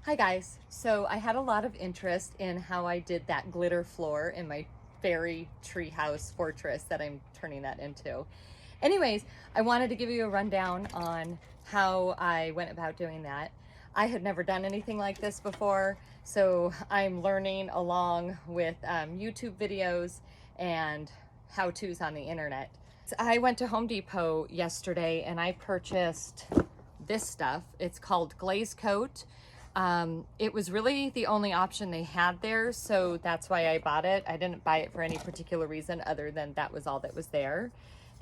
Hi guys, so I had a lot of interest in how I did that glitter floor in my fairy treehouse fortress that I'm turning that into. Anyways, I wanted to give you a rundown on how I went about doing that. I had never done anything like this before, so I'm learning along with YouTube videos and how-tos on the internet. I went to Home Depot yesterday and I purchased this stuff. It's called Glaze Coat. It was really the only option they had there, so that's why I bought it. I didn't buy it for any particular reason other than that was all that was there.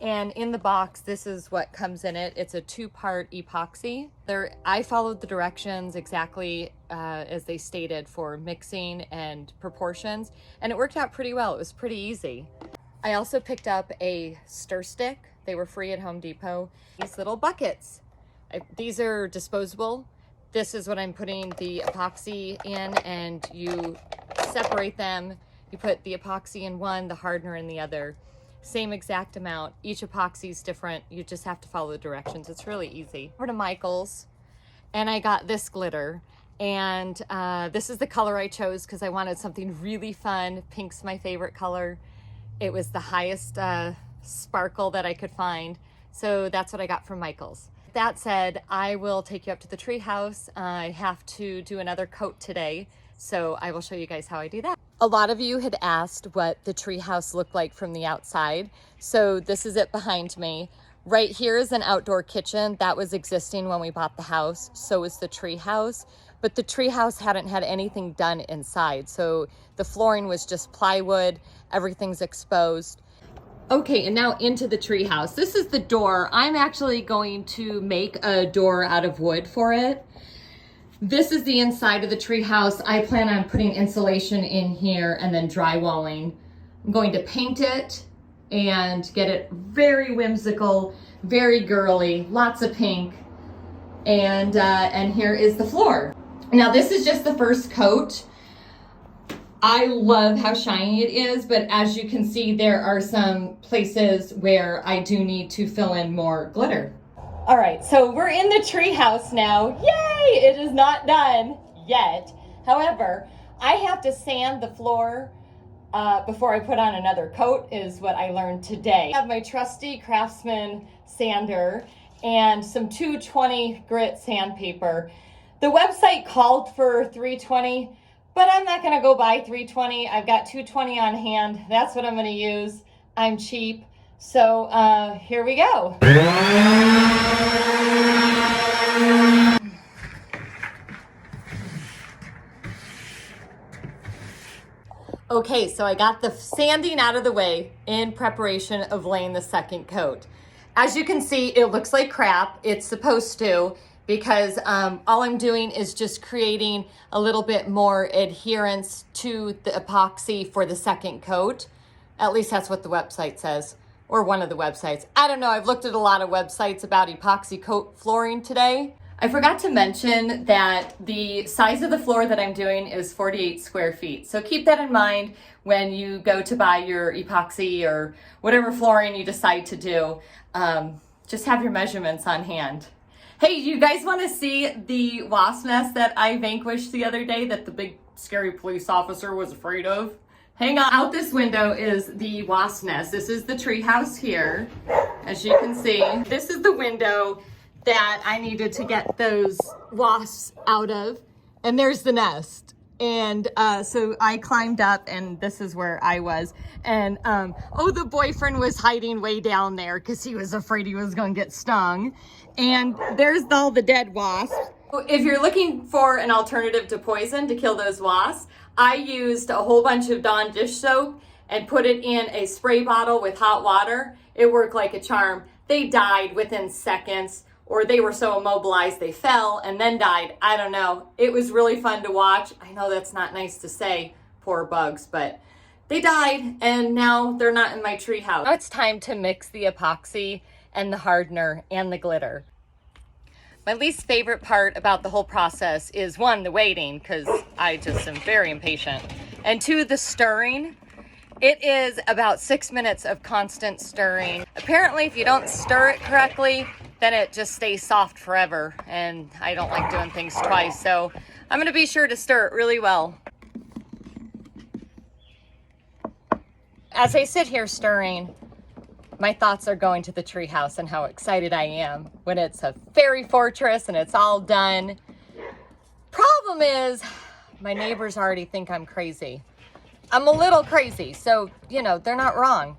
And in the box, this is what comes in it. It's a 2-part epoxy. I followed the directions exactly as they stated for mixing and proportions, and it worked out pretty well. It was pretty easy. I also picked up a stir stick. They were free at Home Depot. These little buckets. These are disposable. This is what I'm putting the epoxy in, and you separate them. You put the epoxy in one, the hardener in the other. Same exact amount. Each epoxy is different. You just have to follow the directions. It's really easy. Over to Michael's, and I got this glitter. And this is the color I chose because I wanted something really fun. Pink's my favorite color. It was the highest sparkle that I could find. So that's what I got from Michael's. That said, I will take you up to the treehouse. I have to do another coat today, so I will show you guys how I do that. A lot of you had asked what the treehouse looked like from the outside, so this is it behind me. Right here is an outdoor kitchen that was existing when we bought the house. So is the treehouse, but the treehouse hadn't had anything done inside, so the flooring was just plywood. Everything's exposed. Okay, and now into the treehouse. This is the door. I'm actually going to make a door out of wood for it. This is the inside of the treehouse. I plan on putting insulation in here and then drywalling. I'm going to paint it and get it very whimsical, very girly, lots of pink. And here is the floor. Now this is just the first coat. I love how shiny it is, but as you can see, there are some places where I do need to fill in more glitter. All right, so we're in the treehouse now. Yay! It is not done yet. However, I have to sand the floor before I put on another coat, is what I learned today. I have my trusty Craftsman sander and some 220 grit sandpaper. The website called for 320. But I'm not gonna go buy 320. I've got 220 on hand. That's what I'm gonna use. I'm cheap. So here we go. Okay, so I got the sanding out of the way in preparation of laying the second coat. As you can see, it looks like crap. It's supposed to, because all I'm doing is just creating a little bit more adherence to the epoxy for the second coat. At least that's what the website says, or one of the websites. I don't know, I've looked at a lot of websites about epoxy coat flooring today. I forgot to mention that the size of the floor that I'm doing is 48 square feet. So keep that in mind when you go to buy your epoxy or whatever flooring you decide to do. Just have your measurements on hand. Hey, you guys want to see the wasp nest that I vanquished the other day that the big scary police officer was afraid of? Hang on. Out this window is the wasp nest. This is the tree house here, as you can see. This is the window that I needed to get those wasps out of. And there's the nest. And so I climbed up, and this is where I was. And the boyfriend was hiding way down there because he was afraid he was going to get stung. And there's all the dead wasps. If you're looking for an alternative to poison to kill those wasps, I used a whole bunch of Dawn dish soap and put it in a spray bottle with hot water. It worked like a charm. They died within seconds, or they were so immobilized they fell and then died. I don't know. It was really fun to watch. I know that's not nice to say, poor bugs, but they died and now they're not in my tree house. Now it's time to mix the epoxy and the hardener and the glitter. My least favorite part about the whole process is 1, the waiting, because I just am very impatient. And 2, the stirring. It is about 6 minutes of constant stirring. Apparently, if you don't stir it correctly, then it just stays soft forever. And I don't like doing things twice. So I'm gonna be sure to stir it really well. As I sit here stirring, my thoughts are going to the treehouse and how excited I am when it's a fairy fortress and it's all done. Problem is, my neighbors already think I'm crazy. I'm a little crazy, so, you know, they're not wrong.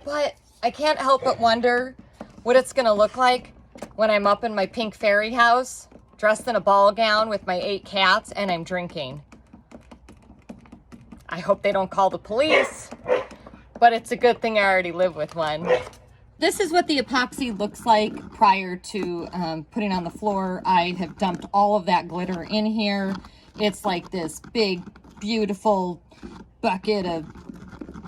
But I can't help but wonder what it's gonna look like when I'm up in my pink fairy house, dressed in a ball gown with my 8 cats, and I'm drinking. I hope they don't call the police, but it's a good thing I already live with one. This is what the epoxy looks like prior to putting on the floor. I have dumped all of that glitter in here. It's like this big, beautiful bucket of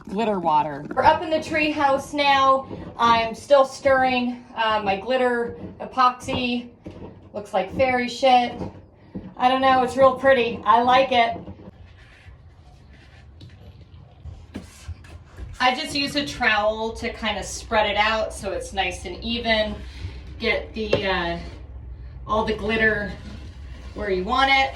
glitter water. We're up in the tree house now. I'm still stirring my glitter epoxy. Looks like fairy shit. I don't know, it's real pretty. I like it. I just use a trowel to kind of spread it out so it's nice and even. Get the all the glitter where you want it.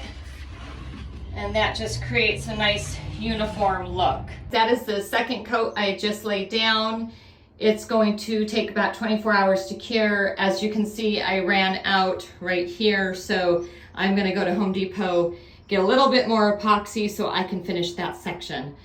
And that just creates a nice uniform look. That is the second coat I just laid down. It's going to take about 24 hours to cure. As you can see, I ran out right here, so I'm gonna go to Home Depot, get a little bit more epoxy so I can finish that section.